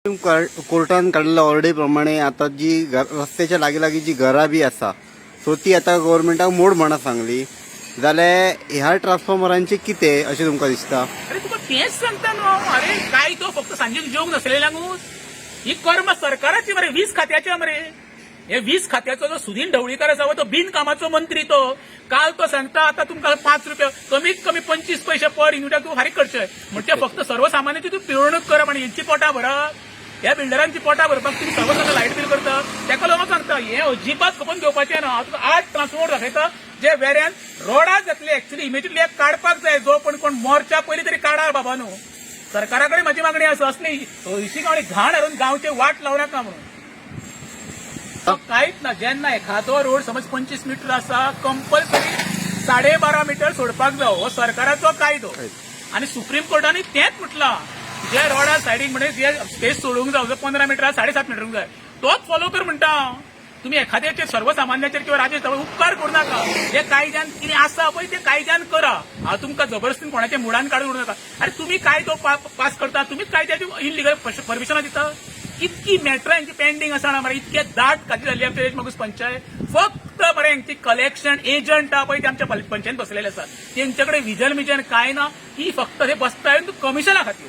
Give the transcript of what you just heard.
कोर्टान काढलेल्या ऑर्डरी प्रमाणे आता जी रस्त्याच्या लागीं जी घरां बी आसा सो ती आता गव्हर्नमेंटाक मोड म्हणा सांगली जाल्यार ह्या ट्रान्सफॉर्मरांचे कितें अशें तुमकां दिसता? अरे तुका तेच सांगता न्हू. अरे काय तो फक्त सांजेक जेवंक नसलेल्यांकूच ही कर्म सरकाराची मरे 20 खात्याचे मरे. हे 20 खात्याचो जो सुदीन ढवळीकर आसा तो बिनकामाचो मंत्री तो काल तो सांगता आता तुमकां 5 रुपया कमीत कमी 25 पैसे पर युनिटाक तूं फारीक करचे म्हणजे फक्त सर्वसामान्याची तूं पिळवणूक करप आनी यांची पोटां भरप. ह्या बिल्डरांची पोटां भरपाक तुम्ही सर्वसामान्य लायट बिल करता तेका लोक सांगता हे अजिबात खपून घेवपाचें ना. हांव तुका 8 ट्रान्सफॉर्मर दाखयता जे वेऱ्यान रोडार जातले एक्चुअली इमिजिएटली एक काडपाक जाय जो पण कोण मोर्चा पयलीं तरी काडा बाबा न्हू. सरकारा कडेन म्हजी मागणी आसा असली हळशीक आनी घाण हाडून गांवचे वाट लावं नाका म्हणून. कांयच ना. जेन्ना एखादो रोड समज 25 मीटर आसा कंपल्सरी 12.5 मीटर सोडपाक जावो हो सरकाराचो कायदो आनी सुप्रीम कोर्टाने तेच म्हटलां जे रोडा सायडीक म्हणजे जे स्पेस सोडूंक जावो 15 मीटर 7.5 मीटर जाय तोच फॉलो कर म्हणटा हांव. तुम्ही एखाद्याचेर सर्वसामान्याचेर किंवा राज्य उपकार करू नाका. जे कायद्यान कितें आसा पळय ते कायद्यान करा. हांव तुमकां जबरदस्तीन कोणाच्या मुडान काडून उडोवं नाका. अरे तुम्ही कायदो पास करता तुम्हीच कायद्याची इनलिगल परमिशनां दिता. कितकी मॅटरां यांची पेंडिंग आसा मरे इतके दाट खाती जाल्ली आमच्या मागूस पंचायत फक्त मरे यांची कलेक्शन एजंट पळय ते आमच्या पंचायत बसलेले आसात तेंच्या कडेन विजन काय ना ही फक्त हे बसता कमिशना खातीर.